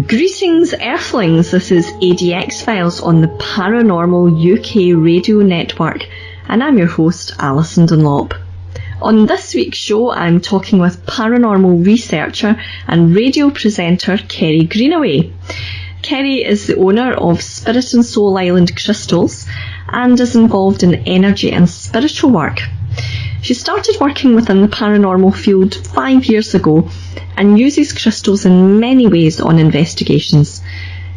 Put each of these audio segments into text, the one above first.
Greetings Earthlings, this is ADX Files on the Paranormal UK Radio Network and I'm your host Alyson Dunlop. On this week's show I'm talking with paranormal researcher and radio presenter Kerry Greenaway. Kerry is the owner of Spirit and Soul Island Crystals and is involved in energy and spiritual work. She started working within the paranormal field 5 years ago and uses crystals in many ways on investigations.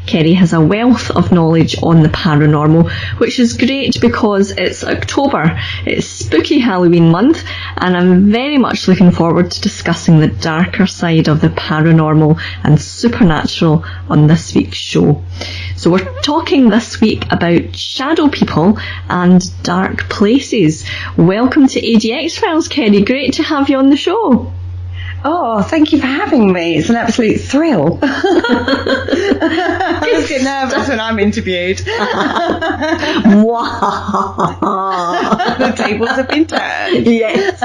Kerry has a wealth of knowledge on the paranormal, which is great because it's October, it's spooky Halloween month, and I'm very much looking forward to discussing the darker side of the paranormal and supernatural on this week's show. So we're talking this week about shadow people and dark places. Welcome to ADX Files, Kerry. Great to have you on the show. Oh, thank you for having me. It's an absolute thrill. I always get nervous when I'm interviewed. The tables have been turned. Yes.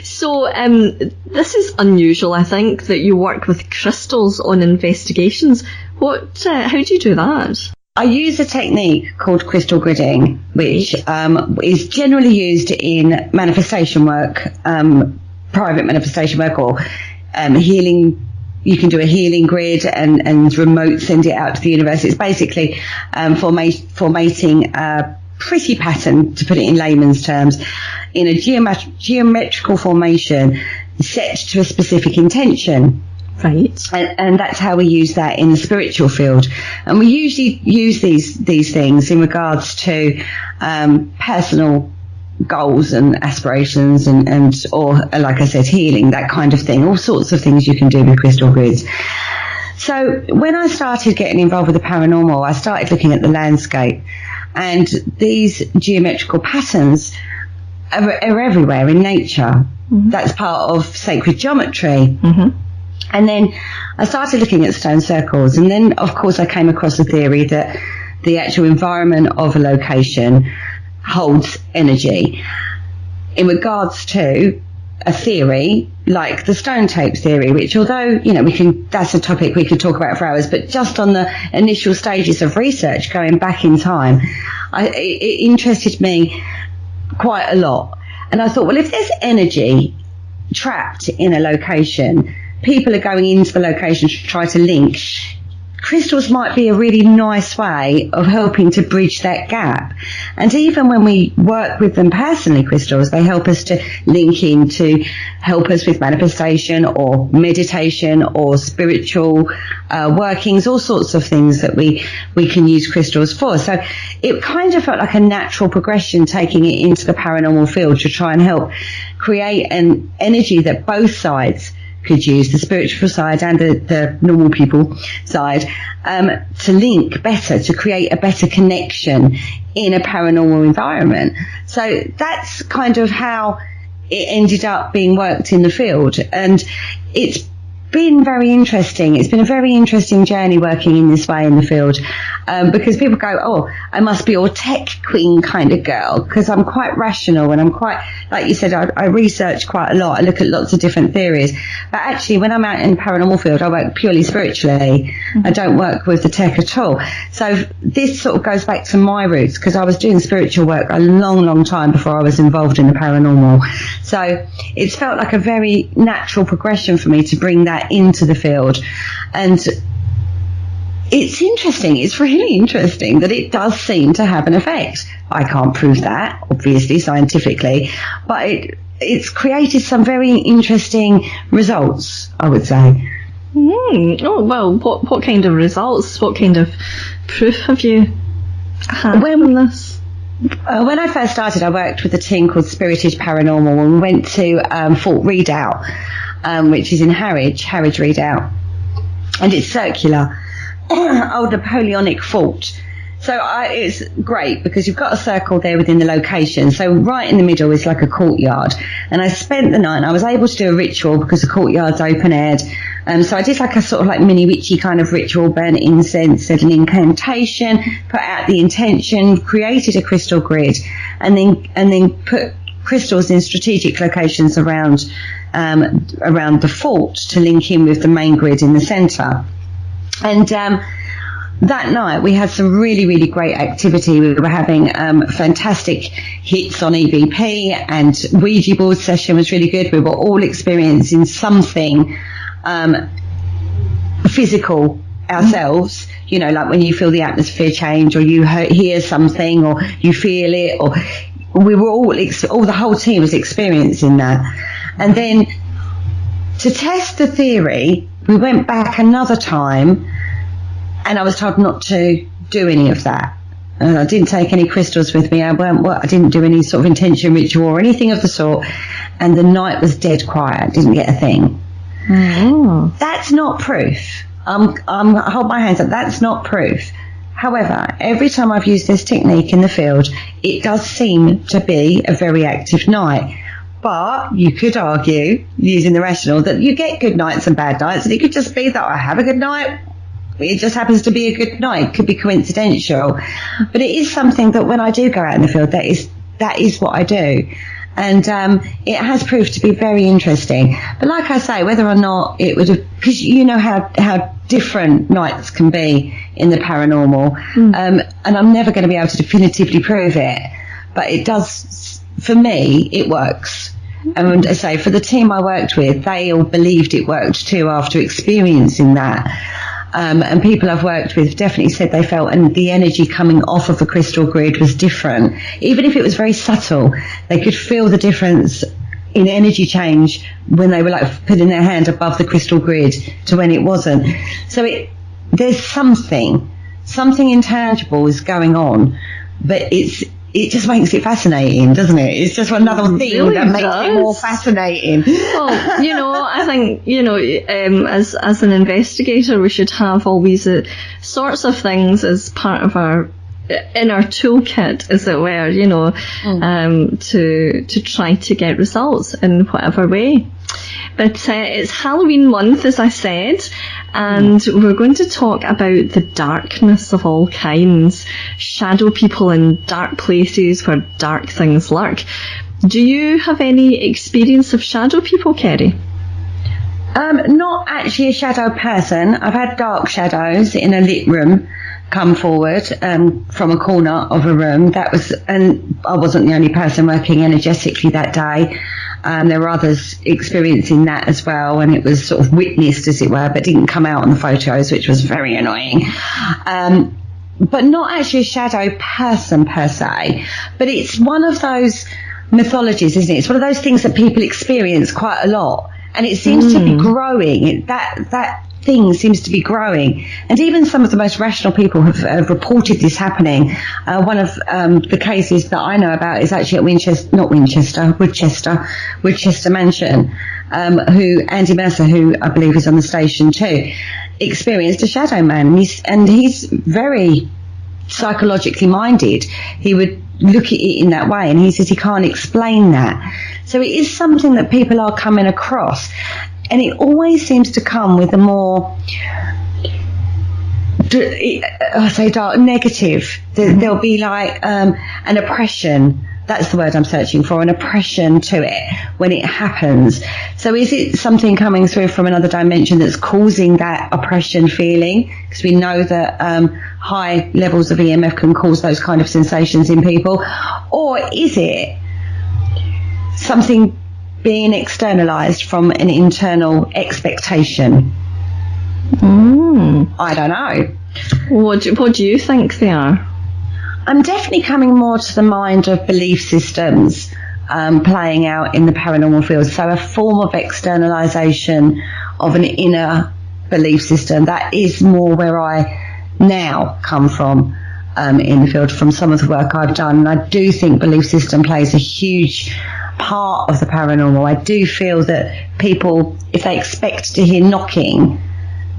So, this is unusual, I think, that you work with crystals on investigations. How do you do that? I use a technique called crystal gridding, which is generally used in manifestation work, private manifestation work, or healing. You can do a healing grid and remote send it out to the universe. It's basically formatting a pretty pattern, to put it in layman's terms, in a geometrical formation set to a specific intention. Right. And that's how we use that in the spiritual field. And we usually use these things in regards to personal goals and aspirations or like I said, healing, that kind of thing. All sorts of things you can do with crystal grids. So when I started getting involved with the paranormal, I started looking at the landscape, and these geometrical patterns are everywhere in nature. Mm-hmm. That's part of sacred geometry. Mm-hmm. And then I started looking at stone circles, and then of course I came across the theory that the actual environment of a location holds energy. In regards to a theory like the stone tape theory, which although, that's a topic we could talk about for hours, but just on the initial stages of research going back in time, it interested me quite a lot. And I thought, well, if there's energy trapped in a location, people are going into the location to try to link. Crystals might be a really nice way of helping to bridge that gap. And even when we work with them personally, crystals, they help us to link in to help us with manifestation or meditation or spiritual workings, all sorts of things that we can use crystals for. So it kind of felt like a natural progression, taking it into the paranormal field to try and help create an energy that both sides could use, the spiritual side and the normal people side, to link better, to create a better connection in a paranormal environment. So that's kind of how it ended up being worked in the field. And it's been very interesting. It's been a very interesting journey working in this way in the field, because people go, oh, I must be your tech queen kind of girl, because I'm quite rational and I'm quite, like you said, I research quite a lot. I look at lots of different theories. But actually, when I'm out in the paranormal field, I work purely spiritually. Mm-hmm. I don't work with the tech at all. So this sort of goes back to my roots, because I was doing spiritual work a long, long time before I was involved in the paranormal. So it's felt like a very natural progression for me to bring that into the field. And it's interesting, it's really interesting that it does seem to have an effect. I can't prove that, obviously, scientifically, but it's created some very interesting results, I would say. Oh, well, what kind of results, what kind of proof have you had from this? When I first started, I worked with a team called Spirited Paranormal, and we went to Fort Redoubt, which is in Harwich Redoubt, and it's circular, old Napoleonic fort. So it's great because you've got a circle there within the location. So right in the middle is like a courtyard. And I spent the night, and I was able to do a ritual because the courtyard's open aired. So I did like a sort of like mini witchy kind of ritual, burnt incense, said an incantation, put out the intention, created a crystal grid, and then put crystals in strategic locations around the fort to link in with the main grid in the centre. And that night we had some really, really great activity. We were having fantastic hits on EVP, and Ouija board session was really good. We were all experiencing something physical ourselves, you know, like when you feel the atmosphere change, or you hear something, or you feel it, or we were all the whole team was experiencing that. And then to test the theory, we went back another time, and I was told not to do any of that. And I didn't take any crystals with me. I didn't do any sort of intention ritual or anything of the sort. And the night was dead quiet. Didn't get a thing. Mm. That's not proof. I hold my hands up. That's not proof. However, every time I've used this technique in the field, it does seem to be a very active night. But you could argue, using the rational, that you get good nights and bad nights, and it could just be that I have a good night. It just happens to be a good night. It could be coincidental. But it is something that when I do go out in the field, that is what I do. And it has proved to be very interesting. But like I say, whether or not it would have, because you know how different nights can be in the paranormal, and I'm never going to be able to definitively prove it, but it does, for me, it works. And I say, for the team I worked with, they all believed it worked too after experiencing that. And people I've worked with definitely said they felt, and the energy coming off of the crystal grid was different. Even if it was very subtle, they could feel the difference in energy change when they were like putting their hand above the crystal grid to when it wasn't. So there's something intangible is going on, but it just makes it fascinating, doesn't it? It's just another thing really that makes it more fascinating. Well, you know, I think, you know, as an investigator, we should have all these sorts of things as part of our toolkit, as it were, you know, to try to get results in whatever way. But it's Halloween month, as I said, and we're going to talk about the darkness of all kinds, shadow people in dark places where dark things lurk. Do you have any experience of shadow people, Kerry? Not actually a shadow person. I've had dark shadows in a lit room come forward from a corner of a room. And I wasn't the only person working energetically that day. There were others experiencing that as well, and it was sort of witnessed, as it were, but didn't come out on the photos, which was very annoying. But not actually a shadow person per se, but it's one of those mythologies, isn't it? It's one of those things that people experience quite a lot, and it seems to be growing. That thing seems to be growing, and even some of the most rational people have reported this happening. One of the cases that I know about is actually at Woodchester Mansion, who Andy Mercer, who I believe is on the station too, experienced a shadow man, and he's very psychologically minded. He would look at it in that way, and he says he can't explain that. So it is something that people are coming across. And it always seems to come with a more, I say dark, negative. There'll be like an oppression. That's the word I'm searching for, an oppression to it when it happens. So is it something coming through from another dimension that's causing that oppression feeling? Because we know that high levels of EMF can cause those kind of sensations in people. Or is it something being externalized from an internal expectation? I don't know. What do you think they are? I'm definitely coming more to the mind of belief systems playing out in the paranormal field. So a form of externalization of an inner belief system. That is more where I now come from. in the field from some of the work I've done. And I do think belief system plays a huge part of the paranormal. I do feel that people, if they expect to hear knocking,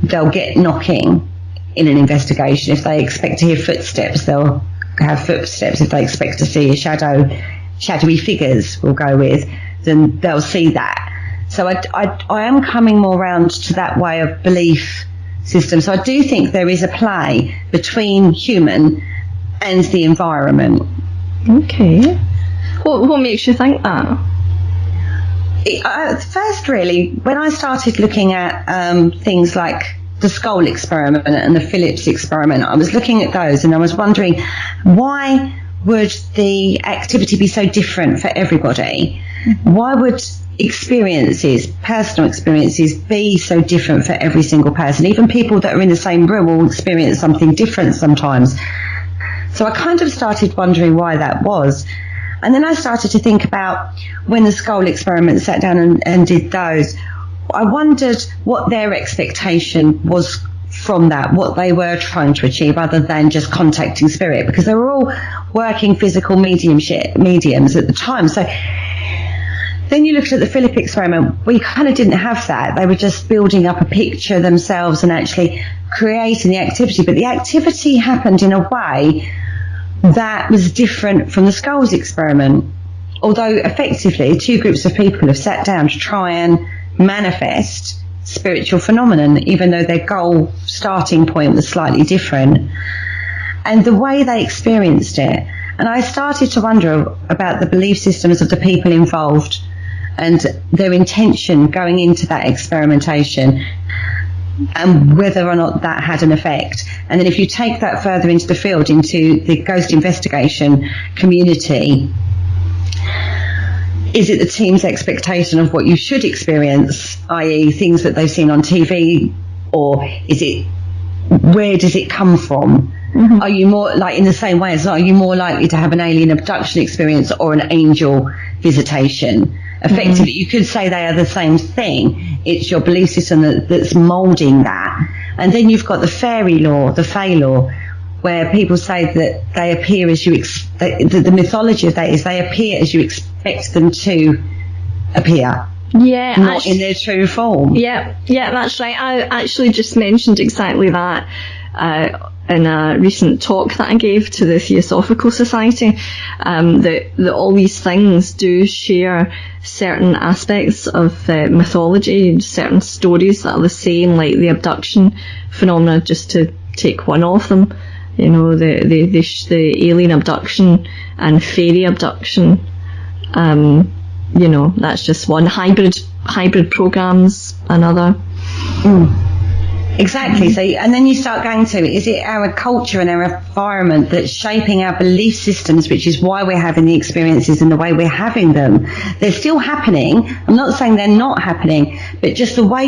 they'll get knocking in an investigation. If they expect to hear footsteps, they'll have footsteps. If they expect to see shadowy figures, we'll go with, then they'll see that. So I am coming more round to that way of belief system. So I do think there is a play between human and the environment. Okay. What makes you think that? First, really, when I started looking at things like the skull experiment and the Phillips experiment, I was looking at those and I was wondering, why would the activity be so different for everybody? Why would personal experiences, be so different for every single person? Even people that are in the same room will experience something different sometimes. So I kind of started wondering why that was. And then I started to think about when the skull experiment sat down and did those, I wondered what their expectation was from that, what they were trying to achieve other than just contacting spirit, because they were all working physical mediums at the time. So then you looked at the Philip experiment, we kind of didn't have that. They were just building up a picture themselves and actually creating the activity. But the activity happened in a way that was different from the skulls experiment. Although effectively 2 groups of people have sat down to try and manifest spiritual phenomenon, even though their goal starting point was slightly different. And the way they experienced it. And I started to wonder about the belief systems of the people involved and their intention going into that experimentation, and whether or not that had an effect. And then if you take that further into the field, into the ghost investigation community, is it the team's expectation of what you should experience, i.e. things that they've seen on TV, or is it, where does it come from? Mm-hmm. Are you more, like in the same way as, are you more likely to have an alien abduction experience or an angel visitation? Effectively, you could say they are the same thing. It's your belief system that's moulding that. And then you've got the fairy law, the fae law, where people say that they appear as you the mythology of that is they appear as you expect them to appear. Yeah, not in their true form. Yeah, that's right. I actually just mentioned exactly that in a recent talk that I gave to the Theosophical Society, that all these things do share certain aspects of mythology, certain stories that are the same, like the abduction phenomena, just to take one of them. You know, the alien abduction and fairy abduction. You know, that's just one. Hybrid programs, another. Exactly. So, and then you start going to, is it our culture and our environment that's shaping our belief systems, which is why we're having the experiences and the way we're having them? They're still happening. I'm not saying they're not happening, but just the way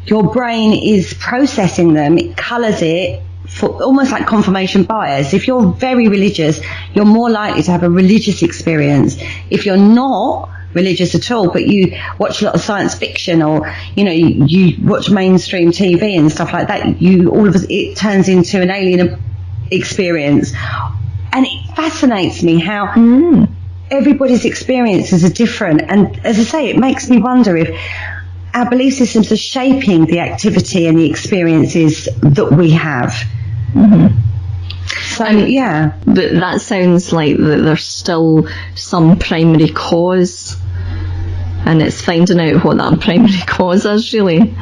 your brain is processing them, it colours it for almost like confirmation bias. If you're very religious, you're more likely to have a religious experience. If you're not religious at all, but you watch a lot of science fiction, or you watch mainstream TV and stuff like that, it turns into an alien experience. And it fascinates me how everybody's experiences are different. And as I say, it makes me wonder if our belief systems are shaping the activity and the experiences that we have. So, yeah. But that sounds like that there's still some primary cause, and it's finding out what that primary cause is, really.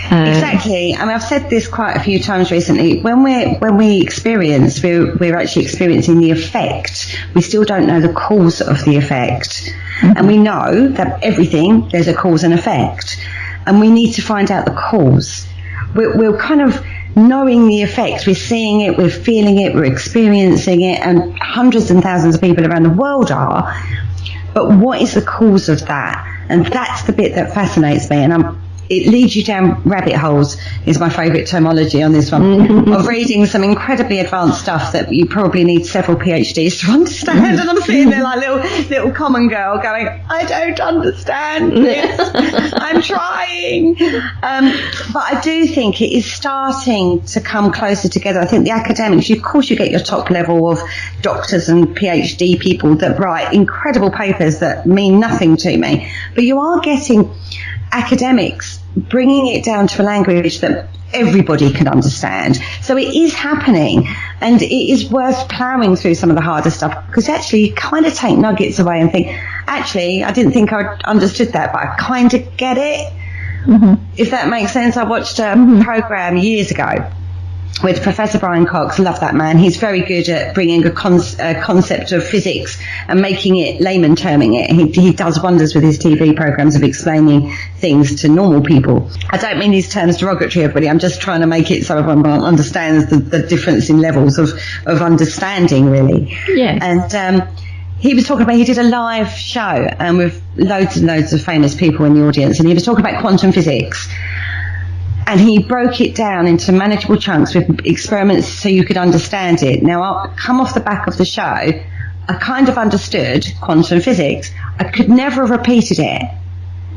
Exactly. I mean, I've said this quite a few times recently. When we experience, we're actually experiencing the effect. We still don't know the cause of the effect. And we know that everything, there's a cause and effect. And we need to find out the cause. We're kind of knowing the effect. We're seeing it, we're feeling it, we're experiencing it, and hundreds and thousands of people around the world are. But what is the cause of that? And that's the bit that fascinates me. And it leads you down rabbit holes, is my favourite terminology on this one, of reading some incredibly advanced stuff that you probably need several PhDs to understand. And I'm sitting there like little common girl going, I don't understand this. I'm trying. But I do think it is starting to come closer together. I think the academics, of course you get your top level of doctors and PhD people that write incredible papers that mean nothing to me. But you are getting academics bringing it down to a language that everybody can understand. So it is happening, and it is worth ploughing through some of the harder stuff, because actually you kind of take nuggets away and think, actually, I didn't think I understood that, but I kind of get it. If that makes sense. I watched a program years ago with Professor Brian Cox. Love that man. He's very good at bringing a concept of physics and making it layman terming it. He does wonders with his TV programs of explaining things to normal people. I don't mean these terms derogatory, everybody. I'm just trying to make it so everyone understands the difference in levels of understanding, really. Yeah. And he was talking about, he did a live show with loads and loads of famous people in the audience, and he was talking about quantum physics. And he broke it down into manageable chunks with experiments so you could understand it. Now, I'll come off the back of the show, I kind of understood quantum physics. I could never have repeated it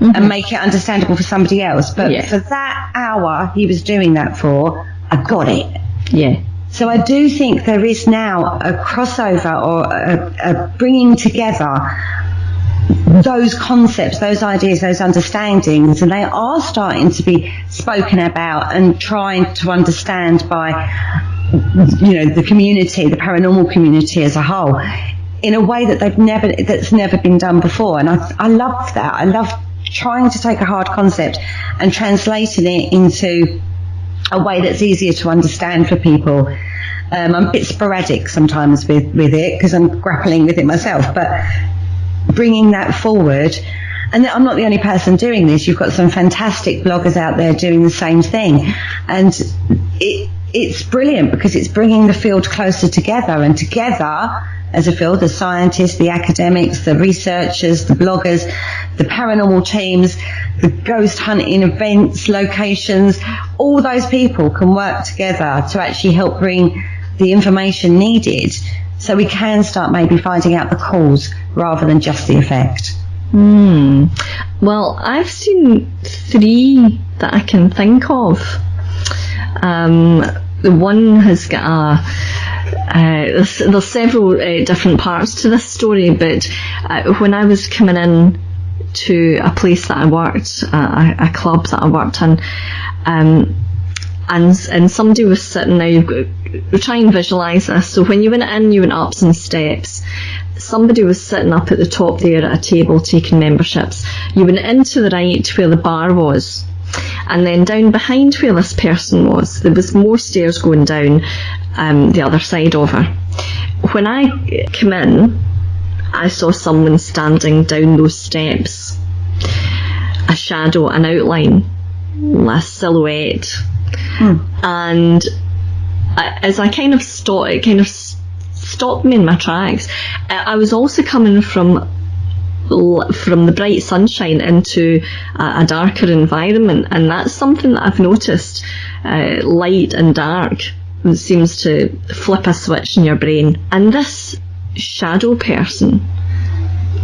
and make it understandable for somebody else. But for that hour he was doing that for, I got it. Yeah. So I do think there is now a crossover, or a bringing together those concepts, those ideas, those understandings, and they are starting to be spoken about and trying to understand by, the community, the paranormal community as a whole, in a way that that's never been done before. And I love that. I love trying to take a hard concept and translating it into a way that's easier to understand for people. I'm a bit sporadic sometimes with it, because I'm grappling with it myself, but bringing that forward. And I'm not the only person doing this. You've got some fantastic bloggers out there doing the same thing, and it's brilliant, because it's bringing the field closer together, and together as a field, the scientists, the academics, the researchers, the bloggers, the paranormal teams, the ghost hunting events, locations, all those people can work together to actually help bring the information needed, so we can start maybe finding out the cause rather than just the effect. Well, I've seen 3 that I can think of. The one has got there's several different parts to this story, but when I was coming in to a place that I worked, a club that I worked in, and somebody was sitting there. We try and visualise this. So when you went in, you went up some steps. Somebody was sitting up at the top there at a table taking memberships. You went into the right where the bar was, and then down behind where this person was, there was more stairs going down the other side of her. When I came in, I saw someone standing down those steps, a shadow, an outline, a silhouette. And as I kind of stopped, it kind of stopped me in my tracks. I was also coming from the bright sunshine into a darker environment, and that's something that I've noticed. Light and dark seems to flip a switch in your brain. And this shadow person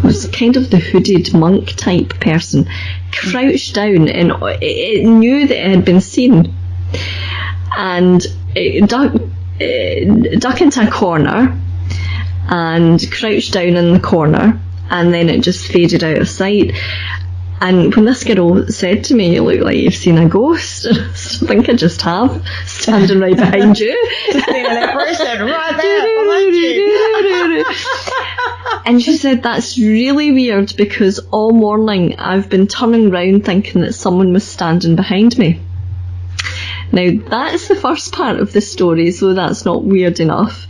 was kind of the hooded monk type person, crouched down, and it knew that it had been seen, and it ducked into a corner and crouched down in the corner, and then it just faded out of sight. And when this girl said to me, "You look like you've seen a ghost," I think I just have, standing right behind you. Just being a person right there behind you. And she said, "That's really weird, because all morning I've been turning round thinking that someone was standing behind me." Now, that's the first part of the story, so that's not weird enough.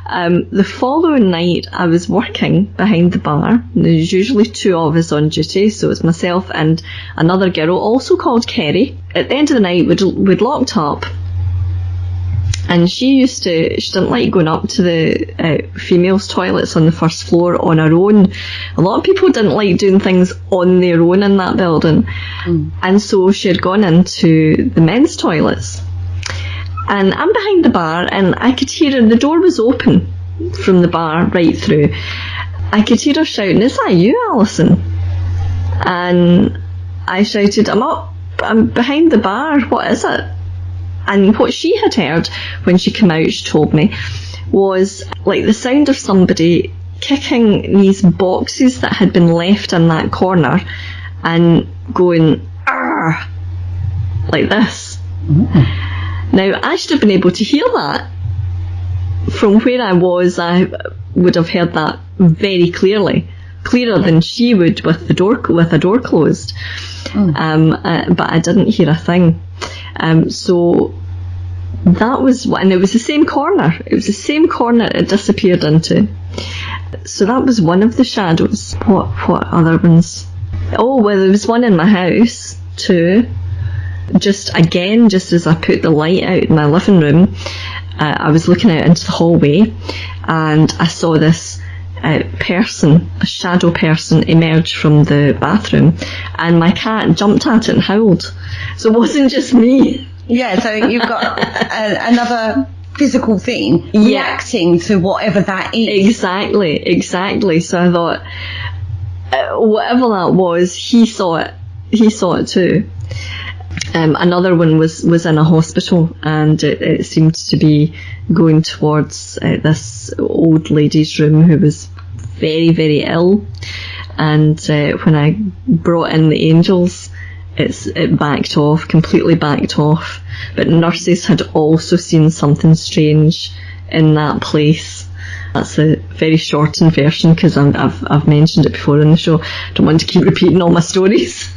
The following night, I was working behind the bar. There's usually 2 of us on duty, so it's myself and another girl, also called Kerry. At the end of the night, we'd locked up, And she didn't like going up to the females' toilets on the first floor on her own. A lot of people didn't like doing things on their own in that building. And so she had gone into the men's toilets. And I'm behind the bar, and I could hear her, the door was open from the bar right through. I could hear her shouting, "Is that you, Alyson?" And I shouted, I'm behind the bar, what is it?" And what she had heard when she came out, she told me, was like the sound of somebody kicking these boxes that had been left in that corner and going, "Arr!" like this. Now, I should have been able to hear that. From where I was, I would have heard that very clearly, clearer than she would with a door closed. But I didn't hear a thing. So that was, and it was the same corner. It was the same corner it disappeared into. So that was one of the shadows. What other ones? Oh, well, there was one in my house too. Just as I put the light out in my living room, I was looking out into the hallway, and I saw this a shadow person, emerge from the bathroom, and my cat jumped at it and howled. So it wasn't just me. Yeah, so you've got another physical thing reacting to whatever that is. Exactly. So I thought, whatever that was, he saw it too. Another one was in a hospital, and it seemed to be going towards this old lady's room who was very, very ill. And when I brought in the angels, it backed off, completely backed off. But nurses had also seen something strange in that place. That's a very shortened version, because I've mentioned it before on the show. I don't want to keep repeating all my stories.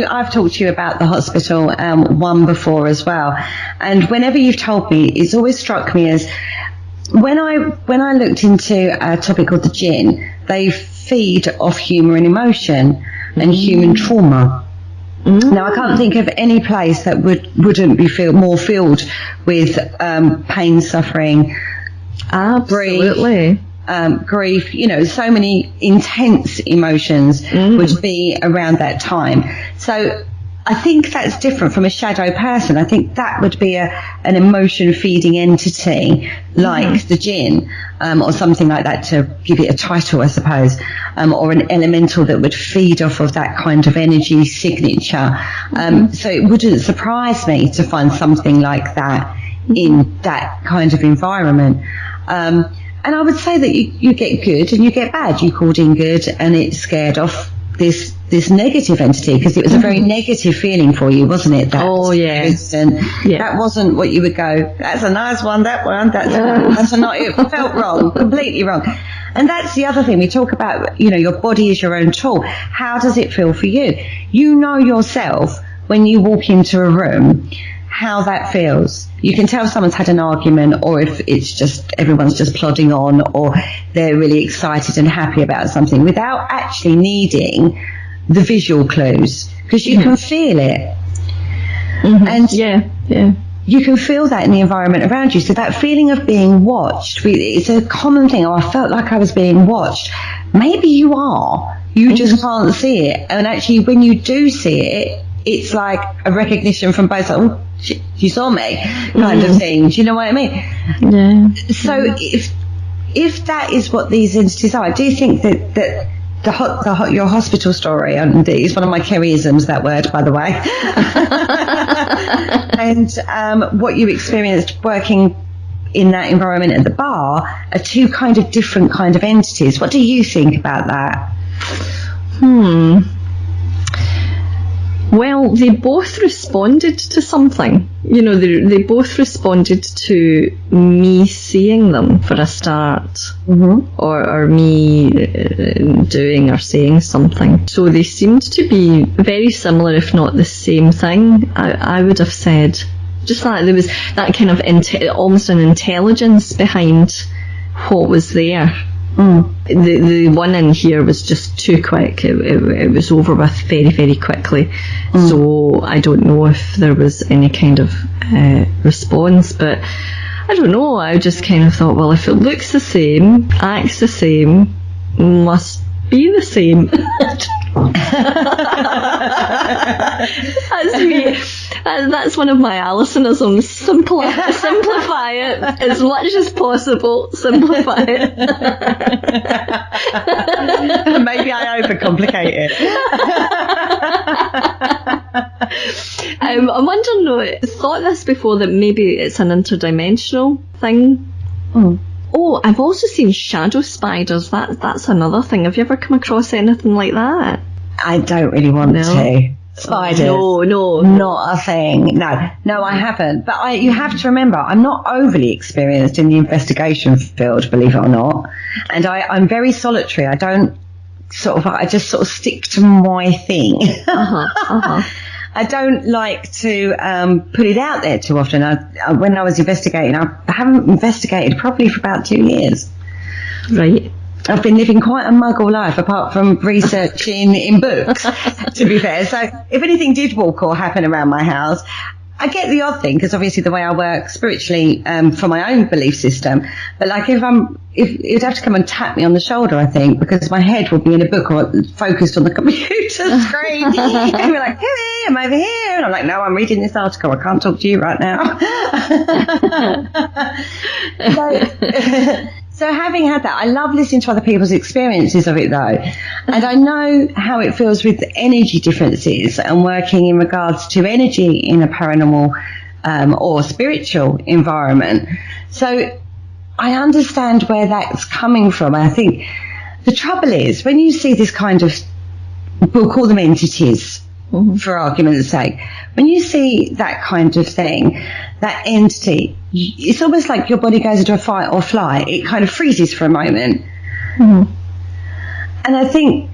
I've talked to you about the hospital one before as well, and whenever you've told me, it's always struck me as when I looked into a topic called the jinn, they feed off humour and emotion and human trauma. Now, I can't think of any place that wouldn't be more filled with pain, suffering, absolutely, grief. You know, so many intense emotions would be around that time. So I think that's different from a shadow person. I think that would be an emotion feeding entity like the jinn, or something like that, to give it a title, I suppose, or an elemental that would feed off of that kind of energy signature. So it wouldn't surprise me to find something like that in that kind of environment. And I would say that you get good and you get bad. You called in good, and it scared off this negative entity, because it was a very negative feeling for you, wasn't it? That that wasn't what you would go, "That's a nice one, that's not, it felt wrong, completely wrong." And that's the other thing we talk about, your body is your own tool. How does it feel for you? You know yourself when you walk into a room how that feels. You can tell someone's had an argument, or if it's just everyone's just plodding on, or they're really excited and happy about something, without actually needing the visual clues, because you can feel it. And you can feel that in the environment around you. So that feeling of being watched, it's a common thing. "Oh, I felt like I was being watched." Maybe you are, you just can't see it. And actually, when you do see it, it's like a recognition from both sides. "Oh, you saw me," kind of thing. Do you know what I mean? Yeah. So if that is what these entities are, I do think that your hospital story, and it's one of my Kerryisms, that word, by the way, and what you experienced working in that environment at the bar are two kind of different kind of entities. What do you think about that? Well, they both responded to something. They both responded to me seeing them for a start, or me doing or saying something. So they seemed to be very similar, if not the same thing. I would have said, just like there was that kind of almost an intelligence behind what was there. The one in here was just too quick. It was over with very, very quickly. So I don't know if there was any kind of response, but I don't know. I just kind of thought, well, if it looks the same, acts the same, must be the same. That's me. That's one of my Alysonisms. Simplify it as much as possible. Simplify it. Maybe I overcomplicate it. I'm wondering, thought this before, that maybe it's an interdimensional thing. Oh, I've also seen shadow spiders. That's another thing. Have you ever come across anything like that? I don't really want to. Spiders? No. Not a thing. No, I haven't. But you have to remember, I'm not overly experienced in the investigation field, believe it or not. And I'm very solitary. I just sort of stick to my thing. I don't like to put it out there too often. When I was investigating, I haven't investigated properly for about 2 years. Right. I've been living quite a muggle life, apart from researching in books, to be fair. So if anything did walk or happen around my house, I get the odd thing, because obviously the way I work spiritually for my own belief system. But like if you'd have to come and tap me on the shoulder, I think, because my head will be in a book or focused on the computer screen. And you're like, hey, I'm over here. And I'm like, no, I'm reading this article. I can't talk to you right now. So having had that, I love listening to other people's experiences of it, though. And I know how it feels with energy differences and working in regards to energy in a paranormal or spiritual environment. So I understand where that's coming from. I think the trouble is, when you see this kind of, we'll call them entities, for argument's sake, when you see that kind of thing, that entity, it's almost like your body goes into a fight or flight. It kind of freezes for a moment. And I think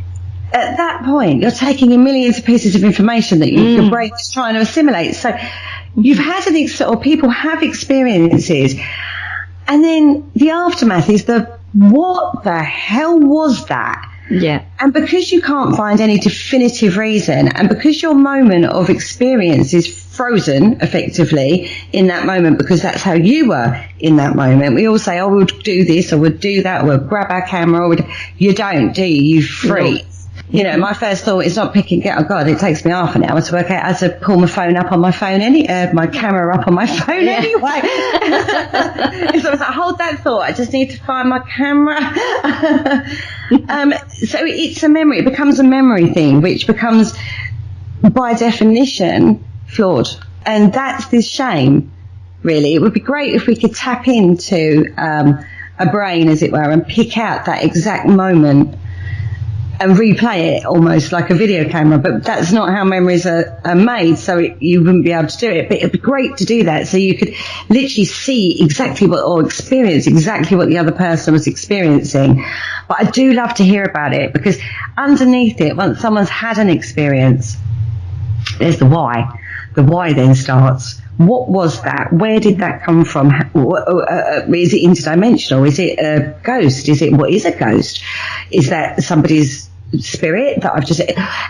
at that point, you're taking in millions of pieces of information that your brain is trying to assimilate. So you've had or people have experiences, and then the aftermath is what the hell was that? Yeah. And because you can't find any definitive reason, and because your moment of experience is frozen effectively in that moment, because that's how you were in that moment. We all say, oh, we'll do this or we'll do that, or we'll grab our camera, or you don't, do you? You freeze. You know, my first thought is not picking up. Oh God, it takes me half an hour to work out how to pull my phone up on my phone, my camera up on my phone anyway. So I was like, hold that thought. I just need to find my camera. So it's a memory. It becomes a memory thing, which becomes, by definition, flawed. And that's the shame, really. It would be great if we could tap into a brain, as it were, and pick out that exact moment and replay it almost like a video camera, but that's not how memories are made, so you wouldn't be able to do it. But it'd be great to do that, so you could literally see exactly or experience exactly what the other person was experiencing. But I do love to hear about it, because underneath it, once someone's had an experience, there's the why. The why then starts. What was that? Where did that come from? Is it interdimensional? Is it a ghost? What is a ghost? Is that somebody's spirit that I've just...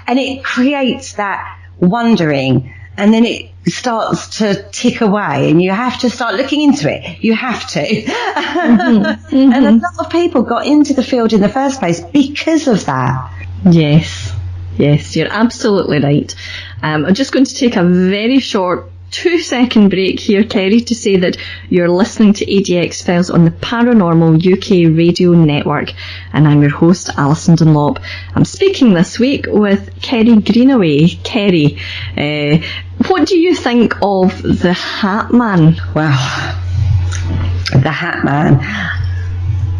And it creates that wondering, and then it starts to tick away, and you have to start looking into it. You have to. And a lot of people got into the field in the first place because of that. Yes, you're absolutely right. I'm just going to take a very short 2-second break here, Kerry, to say that you're listening to ADX Files on the Paranormal UK Radio Network, and I'm your host, Alyson Dunlop. I'm speaking this week with Kerry Greenaway. Kerry, what do you think of the Hat Man? Well, the Hat Man.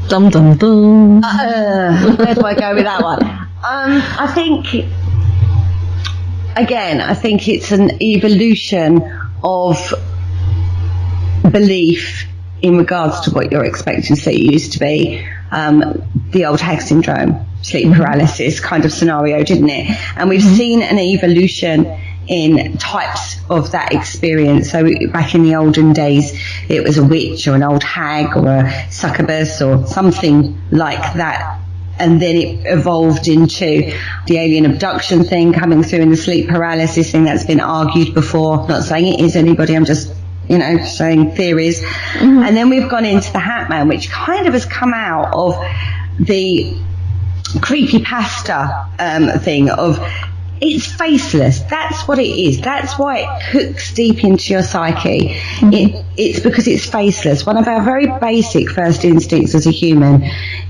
Dum dum dum. Where do I go with that one? I think it's an evolution of belief in regards to what your expectancy used to be. The old hag syndrome, sleep paralysis kind of scenario, didn't it? And we've seen an evolution in types of that experience. So back in the olden days, it was a witch or an old hag or a succubus or something like that. And then it evolved into the alien abduction thing coming through, and the sleep paralysis thing that's been argued before. Not saying it is anybody, I'm just, saying theories. Mm-hmm. And then we've gone into the Hat Man, which kind of has come out of the creepypasta thing of it's faceless. That's what it is. That's why it hooks deep into your psyche. Mm-hmm. It's because it's faceless. One of our very basic first instincts as a human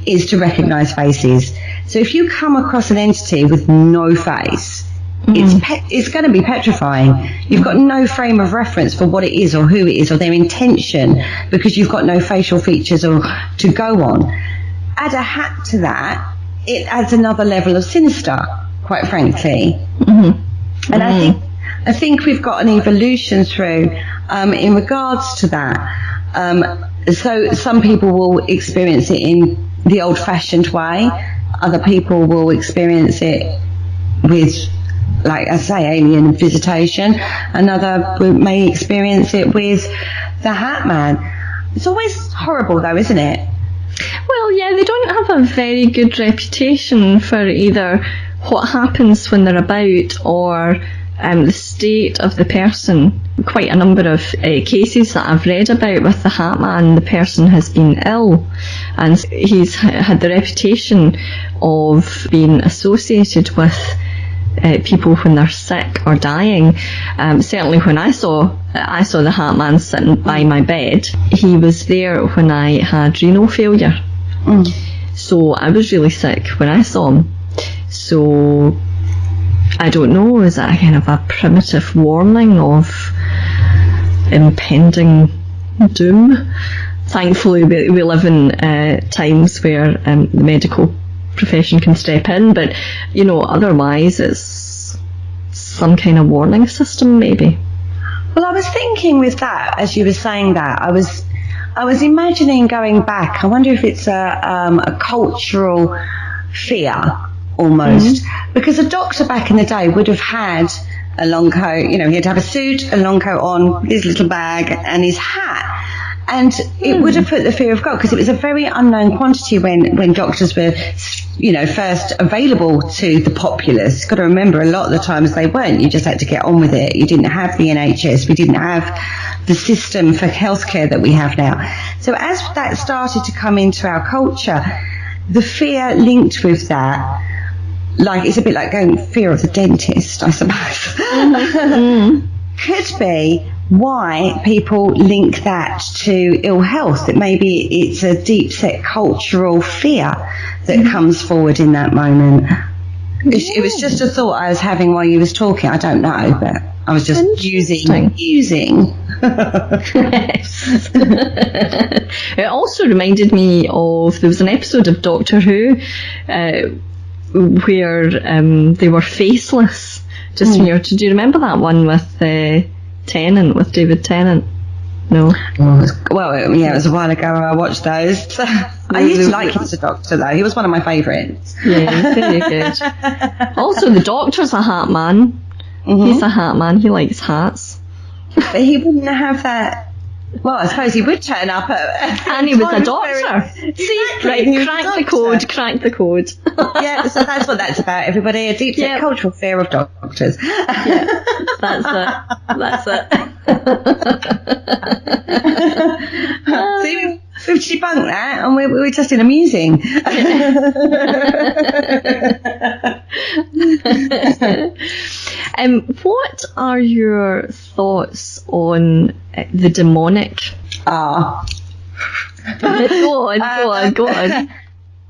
is to recognise faces. So if you come across an entity with no face, it's going to be petrifying. You've got no frame of reference for what it is or who it is or their intention, because you've got no facial features or to go on. Add a hat to that, it adds another level of sinister, quite frankly. Mm-hmm. And I think we've got an evolution through in regards to that. So some people will experience it in the old-fashioned way. Other people will experience it with, like I say, alien visitation. Another may experience it with the Hat Man. It's always horrible, though, isn't it? Well, yeah, they don't have a very good reputation for either what happens when they're about or the state of the person. Quite a number of cases that I've read about with the Hat Man, the person has been ill and he's had the reputation of being associated with people when they're sick or dying. Certainly when I saw the Hat Man sitting by my bed, he was there when I had renal failure. So I was really sick when I saw him. So I don't know, is that a kind of a primitive warning of impending doom? Thankfully we live in times where the medical profession can step in, but otherwise it's some kind of warning system maybe. Well, I was thinking with that, as you were saying that, I was imagining going back. I wonder if it's a cultural fear almost, because a doctor back in the day would have had a long coat, he'd have a suit, a long coat on, his little bag and his hat. And it would have put the fear of God, because it was a very unknown quantity when doctors were, first available to the populace. You've got to remember, a lot of the times they weren't. You just had to get on with it. You didn't have the NHS. We didn't have the system for healthcare that we have now. So as that started to come into our culture, the fear linked with that, like it's a bit like going fear of the dentist, I suppose, could be why people link that to ill health. That maybe it's a deep set cultural fear that comes forward in that moment. It was just a thought I was having while you was talking. I don't know, but I was just using. It also reminded me of, there was an episode of Doctor Who where they were faceless. Just when do you remember that one with Tennant, with David Tennant? No. Well, yeah, it was a while ago I watched those. I used to like him as a doctor, though. He was one of my favourites. Yeah, very good. Also, the Doctor's a hat man. He's a hat man. He likes hats. But he wouldn't have that. Well, I suppose he would turn up and he was a doctor. See, right, crack the code. Yeah, so that's what that's about, everybody. A deep-set cultural fear of doctors. Yeah, that's it. See, we've debunked that, and we're just in amusing. What are your thoughts on the demonic? Go on.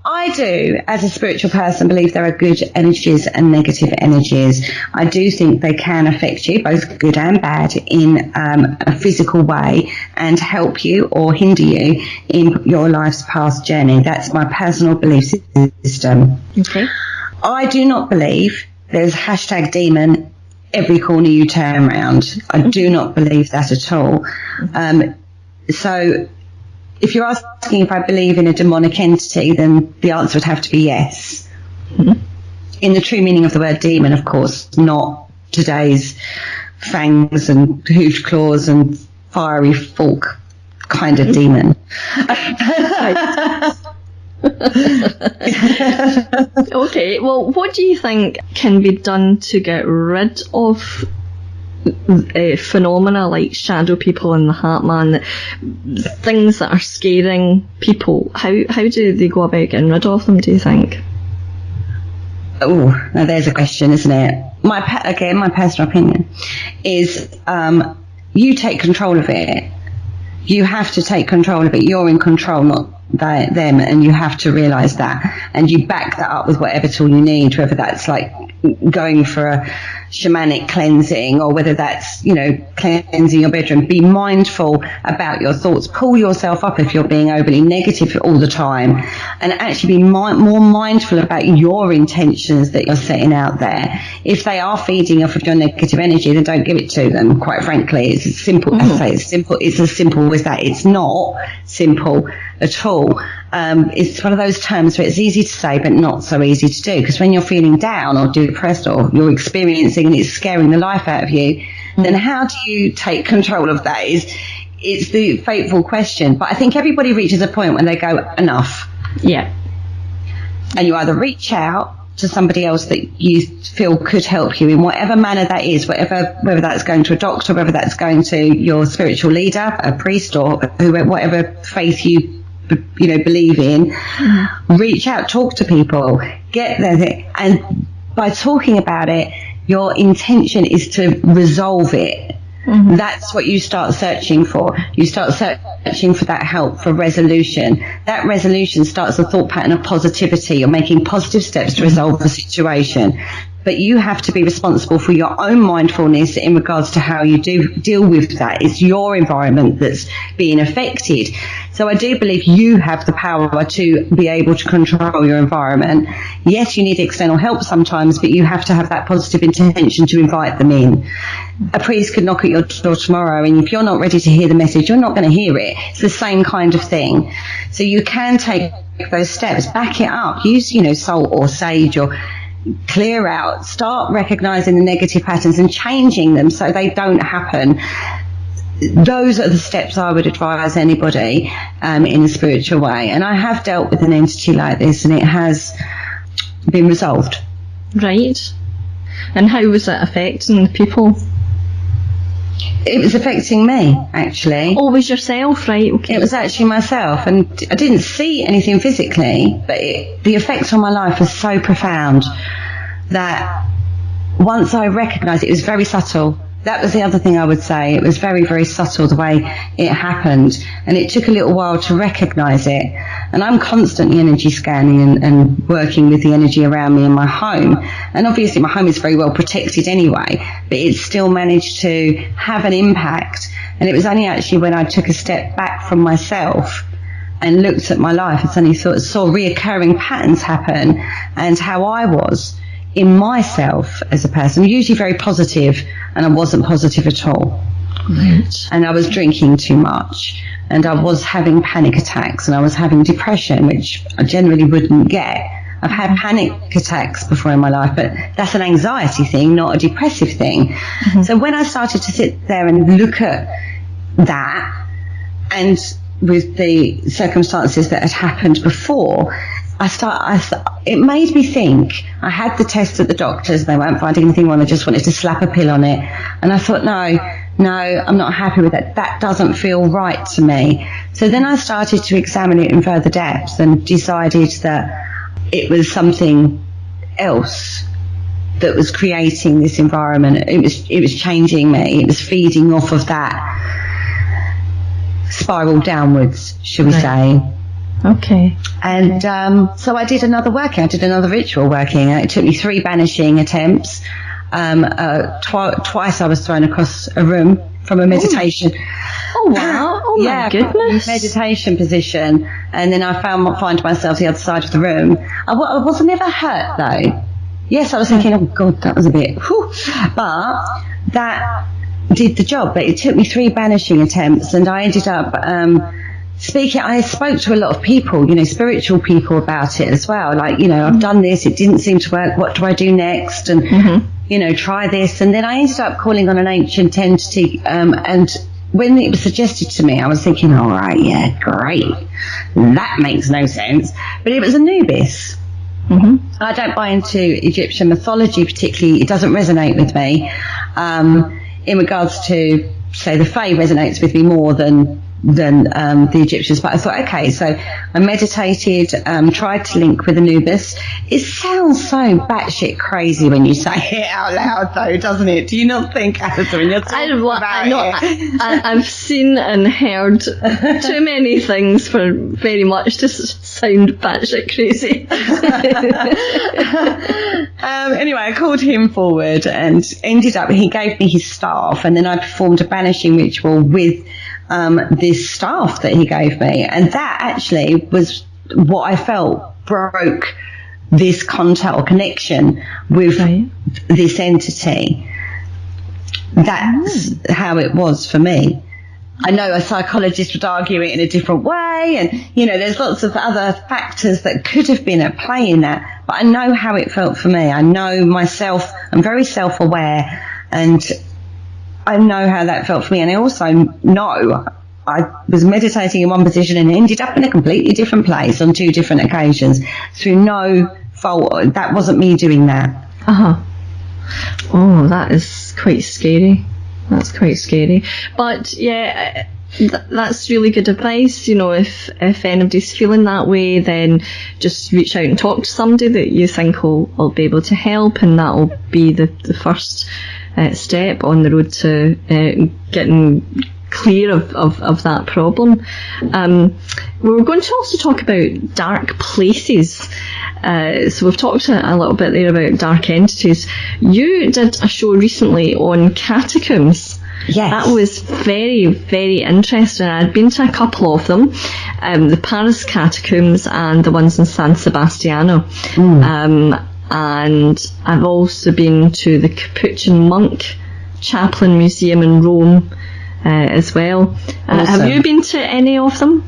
I do, as a spiritual person, believe there are good energies and negative energies. I do think they can affect you, both good and bad, in a physical way and help you or hinder you in your life's past journey. That's my personal belief system. Okay. I do not believe there's #demon every corner you turn around. I do not believe that at all. So if you're asking if I believe in a demonic entity, then the answer would have to be yes. In the true meaning of the word demon, of course, not today's fangs and hooved claws and fiery fork kind of demon. Okay, well, what do you think can be done to get rid of phenomena like shadow people and the Hat Man, things that are scaring people? How do they go about getting rid of them, do you think? Oh, now there's a question, isn't it? My personal opinion is you take control of it. You have to take control of it. You're in control, not them, and you have to realise that. And you back that up with whatever tool you need, whether that's like going for a shamanic cleansing or whether that's, cleansing your bedroom. Be mindful about your thoughts. Pull yourself up if you're being overly negative all the time, and actually be more mindful about your intentions that you're setting out there. If they are feeding off of your negative energy, then don't give it to them, quite frankly. It's as simple as I say, it's as simple as that. It's not simple at all. It's one of those terms where it's easy to say but not so easy to do, because when you're feeling down or depressed or you're experiencing and it's scaring the life out of you, then how do you take control of that? It's the fateful question. But I think everybody reaches a point when they go, enough. Yeah. And you either reach out to somebody else that you feel could help you in whatever manner that is, whether that's going to a doctor, whether that's going to your spiritual leader, a priest, or whatever faith you believe in. Reach out, talk to people, get there, and by talking about it, your intention is to resolve it. That's what you start searching for. You start searching for that help, for resolution. That resolution starts a thought pattern of positivity. You're making positive steps to resolve the situation. But you have to be responsible for your own mindfulness in regards to how you do deal with that. It's your environment that's being affected. So I do believe you have the power to be able to control your environment. Yes, you need external help sometimes, but you have to have that positive intention to invite them in. A priest could knock at your door tomorrow, and if you're not ready to hear the message, you're not going to hear it. It's the same kind of thing. So you can take those steps, back it up, use, salt or sage, or clear out, start recognizing the negative patterns and changing them so they don't happen. Those are the steps I would advise anybody in a spiritual way. And I have dealt with an entity like this, and it has been resolved. Right. And how was it affecting the people? It was affecting me, actually. Oh, it was yourself, right? Okay. It was actually myself, and I didn't see anything physically, but the effect on my life was so profound that once I recognised it was very subtle. That was the other thing I would say. It was very, very subtle the way it happened, and it took a little while to recognise it. And I'm constantly energy scanning and working with the energy around me in my home. And obviously my home is very well protected anyway, but it still managed to have an impact. And it was only actually when I took a step back from myself and looked at my life and suddenly saw reoccurring patterns happen and how I was in myself as a person, usually very positive, and I wasn't positive at all. Right. And I was drinking too much, and I was having panic attacks, and I was having depression, which I generally wouldn't get. I've had panic attacks before in my life, but that's an anxiety thing, not a depressive thing. So when I started to sit there and look at that, and with the circumstances that had happened before, it made me think. I had the test at the doctors, they weren't finding anything wrong, they just wanted to slap a pill on it. And I thought, no, I'm not happy with that. That doesn't feel right to me. So then I started to examine it in further depth and decided that it was something else that was creating this environment. It was changing me. It was feeding off of that spiral downwards, shall we say. Okay. And so I did another working. I did another ritual working. It took me 3 banishing attempts. Twice I was thrown across a room from a meditation. Oh wow! Oh my goodness! Meditation position, and then I find myself the other side of the room. I was never hurt though. Yes, I was thinking, oh God, that was a bit. Whew. But that did the job. But it took me 3 banishing attempts, and I ended up. I spoke to a lot of people, spiritual people about it as well. Like, I've done this, it didn't seem to work, what do I do next? And try this. And then I ended up calling on an ancient entity, and when it was suggested to me, I was thinking, all right, yeah, great. That makes no sense. But it was Anubis. Mm-hmm. I don't buy into Egyptian mythology particularly. It doesn't resonate with me. In regards to, say, the Fae resonates with me more than the Egyptians. But I thought, okay, so I meditated, tried to link with Anubis. It sounds so batshit crazy when you say it out loud, though, doesn't it? Do you not think, Alyson, when you're talking about it? I've seen and heard too many things for very much to sound batshit crazy. Anyway, I called him forward and ended up, he gave me his staff, and then I performed a banishing ritual with this staff that he gave me, and that actually was what I felt broke this contact or connection with this entity. That's how it was for me. I know a psychologist would argue it in a different way, and there's lots of other factors that could have been at play in that, but I know how it felt for me. I know myself, I'm very self-aware, and I know how that felt for me. And I also know I was meditating in one position and ended up in a completely different place on 2 different occasions through no fault. That wasn't me doing that. Oh, that is quite scary. That's quite scary. But yeah, that's really good advice. If anybody's feeling that way, then just reach out and talk to somebody that you think will be able to help, and that'll be the first step on the road to getting clear of that problem. We're going to also talk about dark places. So we've talked a little bit there about dark entities. You did a show recently on catacombs. Yes. That was very, very interesting. I'd been to a couple of them, the Paris catacombs and the ones in San Sebastiano. And I've also been to the Capuchin Monk Chaplain Museum in Rome as well. Awesome. Have you been to any of them?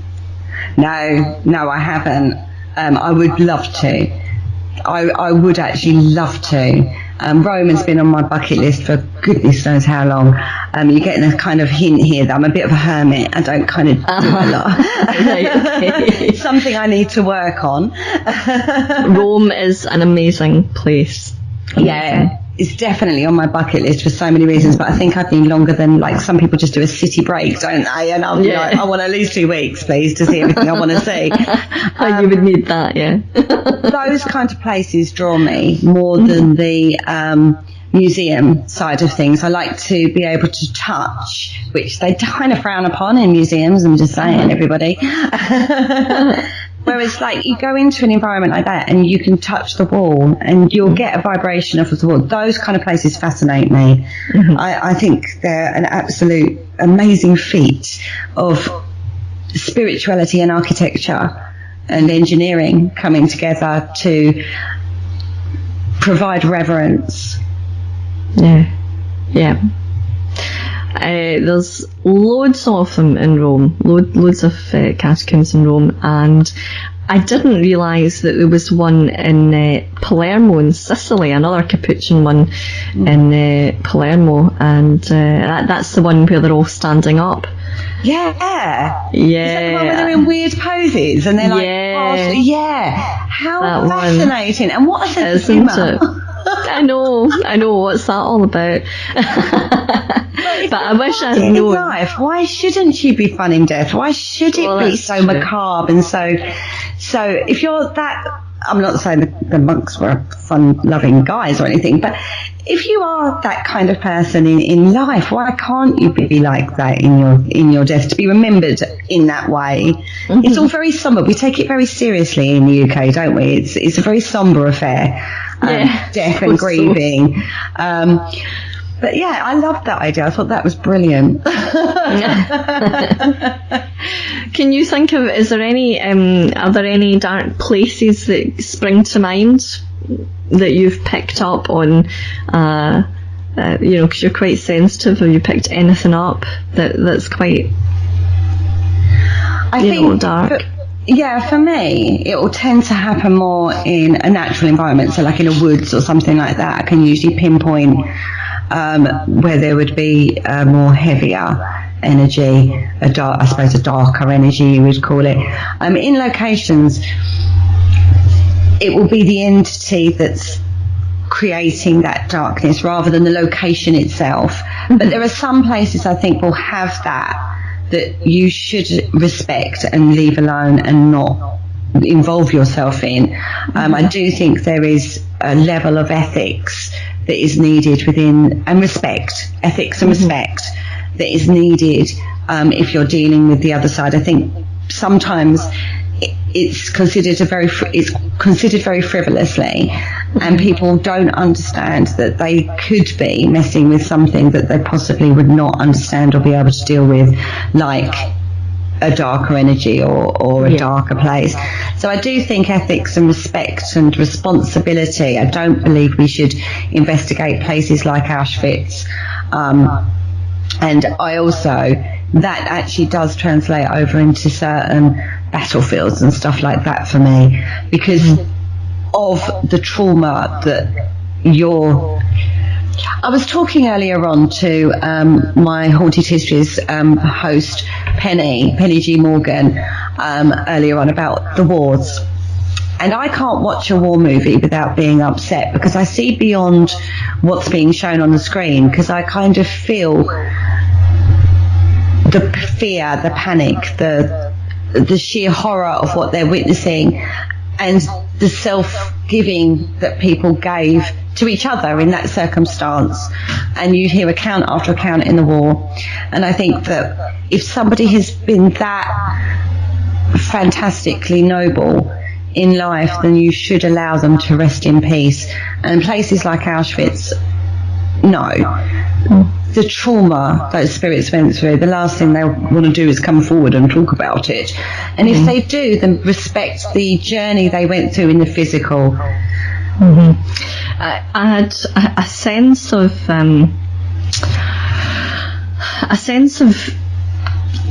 No, I haven't. I would love to. I would actually love to. Rome has been on my bucket list for goodness knows how long. You're getting a kind of hint here that I'm a bit of a hermit. I don't kind of do a lot. It's something I need to work on. Rome is an amazing place. Yeah, it's definitely on my bucket list for so many reasons, but I think I've been longer than, like, some people just do a city break, don't they? And I'm like, I want at least 2 weeks, please, to see everything I want to see. You would need that, yeah. Those kind of places draw me more than the museum side of things. I like to be able to touch, which they kind of frown upon in museums, I'm just saying, everybody. Whereas, like, you go into an environment like that and you can touch the wall and you'll get a vibration off of the wall. Those kind of places fascinate me. I think they're an absolute amazing feat of spirituality and architecture and engineering coming together to provide reverence. Yeah. There's loads of them in Rome, loads of catacombs in Rome, and I didn't realise that there was one in Palermo in Sicily, another Capuchin one in Palermo, and that's the one where they're all standing up. Yeah. Is that the one where they're in weird poses and they're like, how that fascinating. And what a sense of humour. I know, what's that all about? But I wish I had known. Life, why shouldn't you be fun in death? Why should it be so macabre and so if you're that, I'm not saying the monks were fun-loving guys or anything, but if you are that kind of person in life, why can't you be like that in your death, to be remembered in that way? It's all very sombre. We take it very seriously in the UK, don't we? It's a very sombre affair, death and grieving. But yeah, I loved that idea. I thought that was brilliant. Can you think of, are there any dark places that spring to mind that you've picked up on, because you're quite sensitive? Have you picked anything up that's quite, dark? Yeah, for me, it will tend to happen more in a natural environment. So like in a woods or something like that, I can usually pinpoint where there would be a more heavier energy, a darker energy you would call it. In locations, it will be the entity that's creating that darkness rather than the location itself. But there are some places I think will have that you should respect and leave alone and not involve yourself in. I do think there is a level of ethics that is needed within, and respect, ethics and respect that is needed if you're dealing with the other side. I think sometimes it's considered very frivolously, and people don't understand that they could be messing with something that they possibly would not understand or be able to deal with, like a darker energy or a darker place. So I do think ethics and respect and responsibility. I don't believe we should investigate places like Auschwitz, and I also, that actually does translate over into certain battlefields and stuff like that for me, because of the trauma that I was talking earlier on to my Haunted Histories host, Penny G. Morgan, earlier on about the wars. And I can't watch a war movie without being upset, because I see beyond what's being shown on the screen, because I kind of feel the fear, the panic, the sheer horror of what they're witnessing, and the self-giving that people gave to each other in that circumstance. And you hear account after account in the war. And I think that if somebody has been that fantastically noble in life, then you should allow them to rest in peace. And places like Auschwitz, no. The trauma those spirits went through, the last thing they want to do is come forward and talk about it. And if they do, then respect the journey they went through in the physical. I had a sense of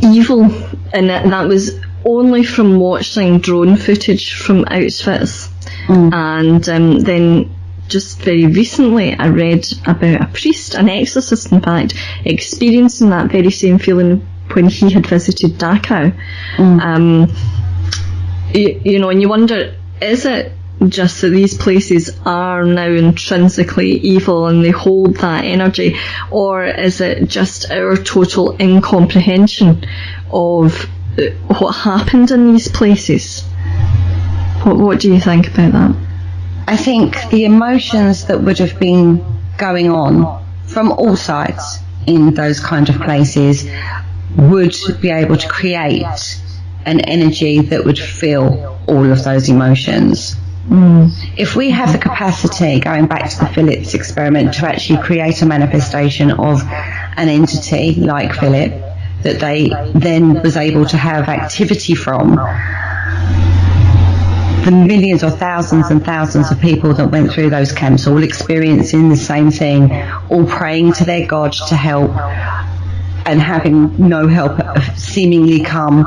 evil, and that was only from watching drone footage from Auschwitz. And then just very recently I read about a priest, an exorcist in fact, experiencing that very same feeling when he had visited Dachau. You know, and you wonder, is it just that these places are now intrinsically evil and they hold that energy, or is it just our total incomprehension of what happened in these places? What do you think about that? I think the emotions that would have been going on from all sides in those kind of places would be able to create an energy that would feel all of those emotions. If we have the capacity, going back to the Phillips experiment, to actually create a manifestation of an entity like Philip that they then was able to have activity from, the millions or thousands and thousands of people that went through those camps, all experiencing the same thing, all praying to their God to help, and having no help seemingly come,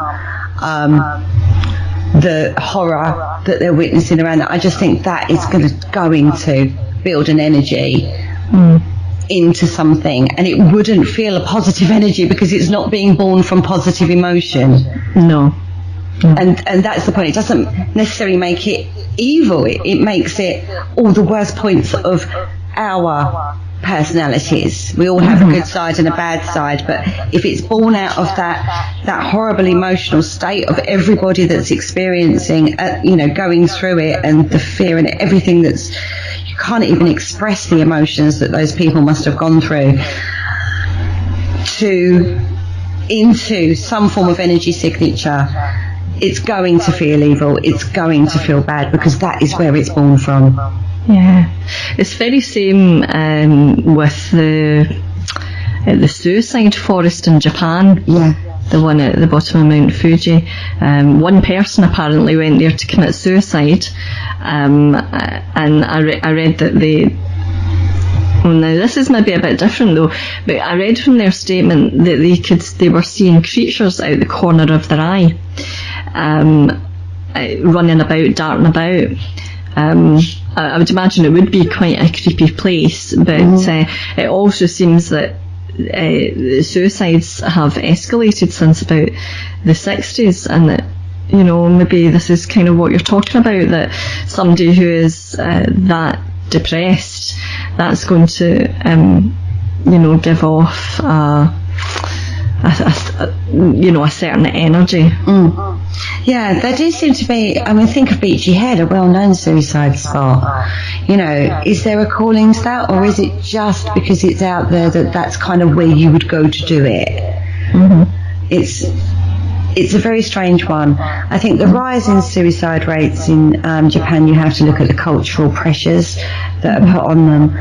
the horror that they're witnessing around that, I just think that is going to build an energy into something, and it wouldn't feel a positive energy because it's not being born from positive emotion. No. And that's the point. It doesn't necessarily make it evil. It makes it all the worst points of our personalities. We all have a good side and a bad side, but if it's born out of that horrible emotional state of everybody that's experiencing, going through it, and the fear and everything you can't even express the emotions that those people must have gone through, into some form of energy signature, it's going to feel evil, it's going to feel bad, because that is where it's born from. Yeah, it's very same with the suicide forest in Japan. Yeah, the one at the bottom of Mount Fuji. One person apparently went there to commit suicide, and I read that now this is maybe a bit different though, but I read from their statement that they were seeing creatures out the corner of their eye. running about, darting about. I would imagine it would be quite a creepy place, but it also seems that suicides have escalated since about the 60s, and that, you know, maybe this is kind of what you're talking about, that somebody who is that depressed, that's going to you know, give off a certain energy. Yeah, there do seem to be, I mean, think of Beachy Head, a well-known suicide spot. You know, is there a calling to that, or is it just because it's out there that that's kind of where you would go to do it? It's a very strange one. I think the rise in suicide rates in Japan, you have to look at the cultural pressures that are put on them.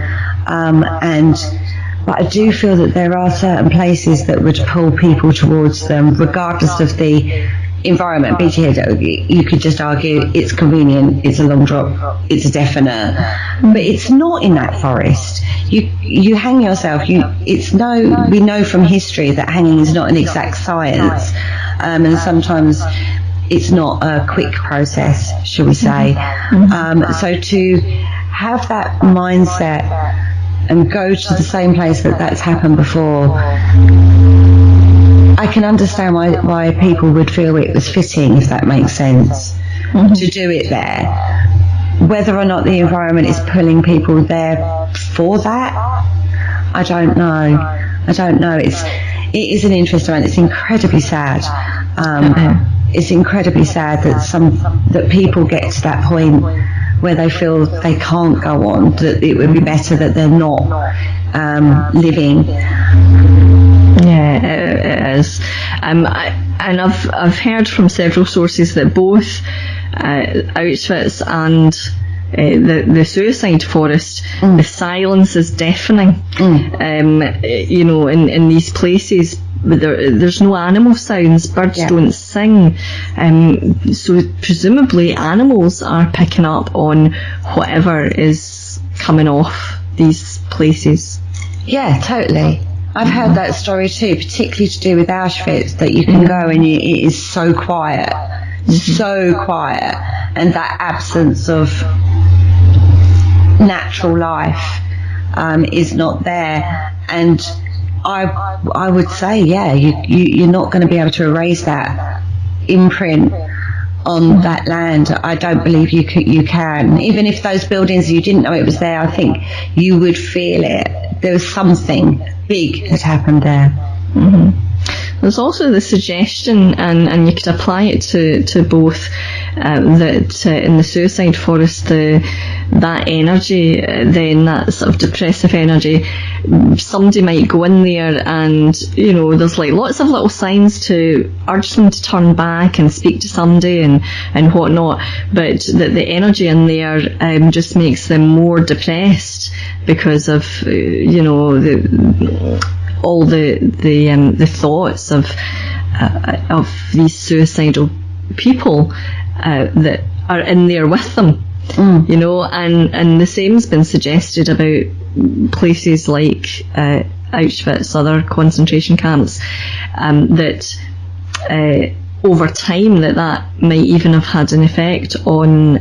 But I do feel that there are certain places that would pull people towards them, regardless of the environment. Beachy Head, you could just argue it's convenient, it's a long drop, it's a definite, but it's not in that forest. You hang yourself. We know from history that hanging is not an exact science, and sometimes it's not a quick process, shall we say. So to have that mindset and go to the same place that's happened before, I can understand why people would feel it was fitting, if that makes sense, to do it there. Whether or not the environment is pulling people there for that, I don't know. It is an interesting one. It's incredibly sad. It's incredibly sad that people get to that point where they feel they can't go on, that it would be better that they're not living. Yeah, it is. And I've heard from several sources that both Auschwitz and the suicide forest, the silence is deafening. You know, in these places, there's no animal sounds, birds don't sing, so presumably animals are picking up on whatever is coming off these places. Yeah, totally. I've heard that story too, particularly to do with Auschwitz, that you can go and it is so quiet, and that absence of natural life is not there. And I would say, you're not going to be able to erase that imprint on that land. I don't believe you can. Even if those buildings, you didn't know it was there, I think you would feel it. There was something big had happened there. There's also the suggestion, and you could apply it to both, that in the suicide forest, that energy, then that sort of depressive energy, somebody might go in there and, you know, there's like lots of little signs to urge them to turn back and speak to somebody and whatnot, but that the energy in there just makes them more depressed because of, you know, all the thoughts of these suicidal people that are in there with them. You know, and the same's been suggested about places like Auschwitz, other concentration camps, that over time that might even have had an effect on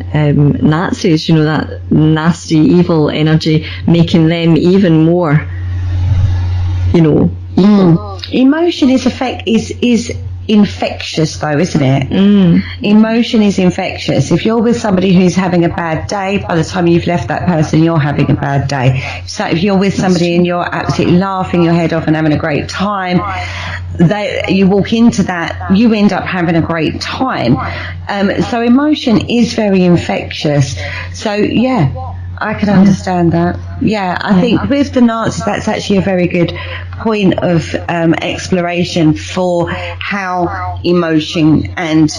Nazis, you know, that nasty evil energy making them even more, you know, evil. Emotion is infectious though, isn't it? Emotion is infectious. If you're with somebody who's having a bad day, by the time you've left that person, you're having a bad day. So if you're with somebody and you're absolutely laughing your head off and having a great time, you walk into that, you end up having a great time. So emotion is very infectious. So yeah, I can understand that. Yeah, I think with the Nazis, that's actually a very good point of exploration for how emotion and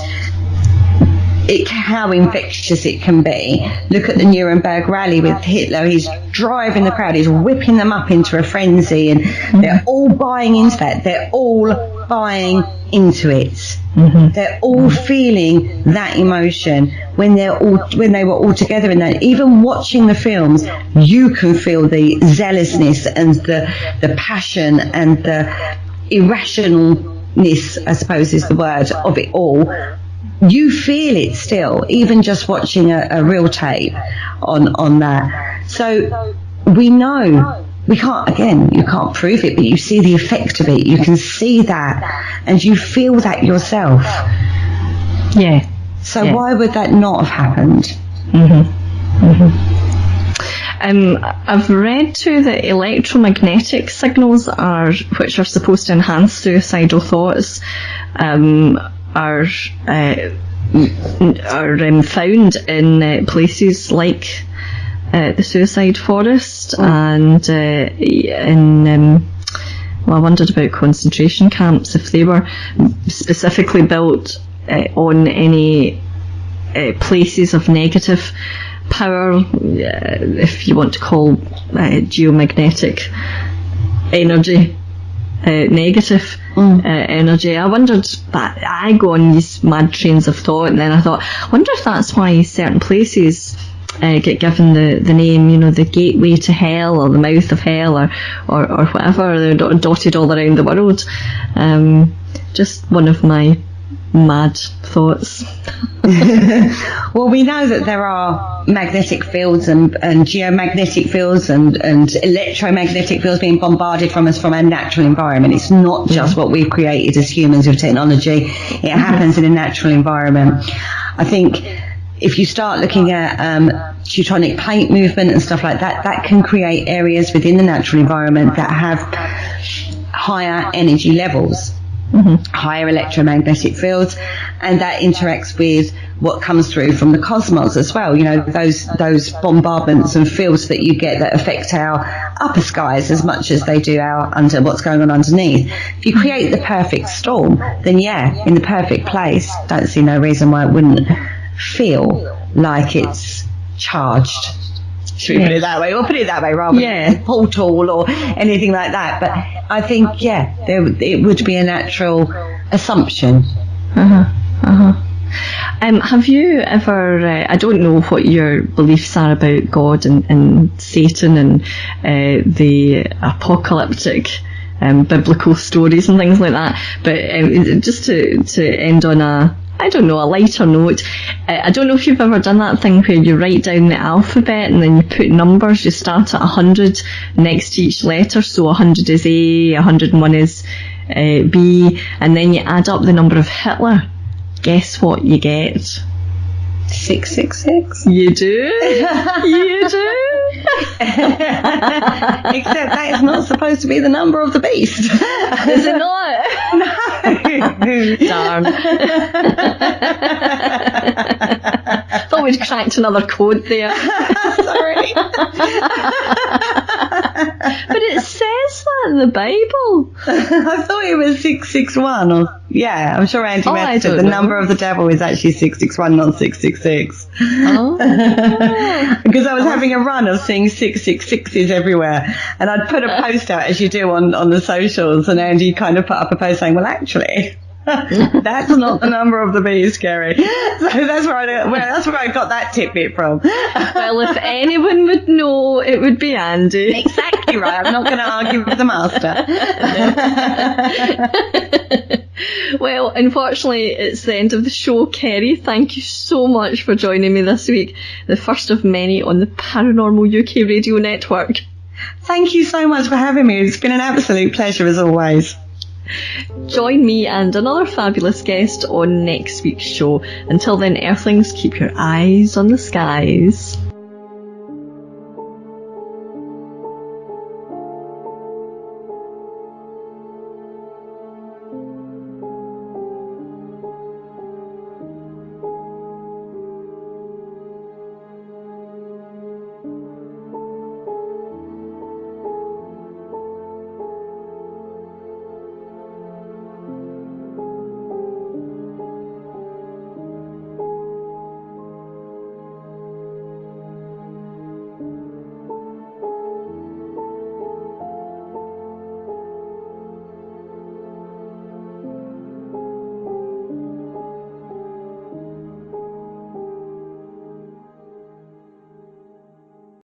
how infectious it can be. Look at the Nuremberg rally with Hitler. He's driving the crowd, he's whipping them up into a frenzy, and they're all buying into that. They're all buying into it. They're all feeling that emotion when they were all together in that. Even watching the films, you can feel the zealousness and the passion and the irrationalness, I suppose is the word, of it all. you feel it still, even just watching a real tape on that. So we know, we can't, again, you can't prove it, but you see the effect of it. You can see that, and you feel that yourself. Yeah. So why would that not have happened? I've read too that electromagnetic signals which are supposed to enhance suicidal thoughts, are found in places like the suicide forest, and I wondered about concentration camps, if they were specifically built on any places of negative power, if you want to call geomagnetic energy negative energy. I wondered that. I go on these mad trains of thought, and then I thought, I wonder if that's why certain places get given the name, the gateway to hell, or the mouth of hell, or whatever. They're dotted all around the world. Just one of my mad thoughts. Well, we know that there are magnetic fields and geomagnetic fields and electromagnetic fields being bombarded from us from our natural environment. It's not just what we've created as humans with technology. It happens in a natural environment. I think if you start looking at teutonic plate movement and stuff like that, that can create areas within the natural environment that have higher energy levels. Higher electromagnetic fields, and that interacts with what comes through from the cosmos as well. Those bombardments and fields that you get that affect our upper skies as much as they do what's going on underneath. If you create the perfect storm, then in the perfect place, don't see no reason why it wouldn't feel like it's charged. Should we put it that way? We'll put it that way rather than a portal or anything like that. But I think, it would be a natural assumption. Have you ever, I don't know what your beliefs are about God and Satan and the apocalyptic biblical stories and things like that, but just to end on a lighter note, I don't know if you've ever done that thing where you write down the alphabet and then you put numbers. You start at 100 next to each letter, so 100 is A, 101 is B, and then you add up the number of Hitler. Guess what you get? 666. You do? You do? Except that is not supposed to be the number of the beast. Is it not? No. Darn. Thought we'd cracked another code there. Sorry. But it says that in the Bible. I thought it was 661. I'm sure Andy Matt said the number of the devil is actually 661, not 666. Oh. Because I was having a run of seeing 666s everywhere, and I'd put a post out, as you do on the socials, and Andy kind of put up a post saying, well, actually, that's not the number of the beast, Kerry. So that's where I got that tidbit from. Well, if anyone would know, it would be Andy. Exactly right. I'm not going to argue with the master. Well, unfortunately, it's the end of the show. Kerry, thank you so much for joining me this week, the first of many on the Paranormal UK Radio Network. Thank you so much for having me. It's been an absolute pleasure as always. Join me and another fabulous guest on next week's show. Until then, Earthlings, keep your eyes on the skies.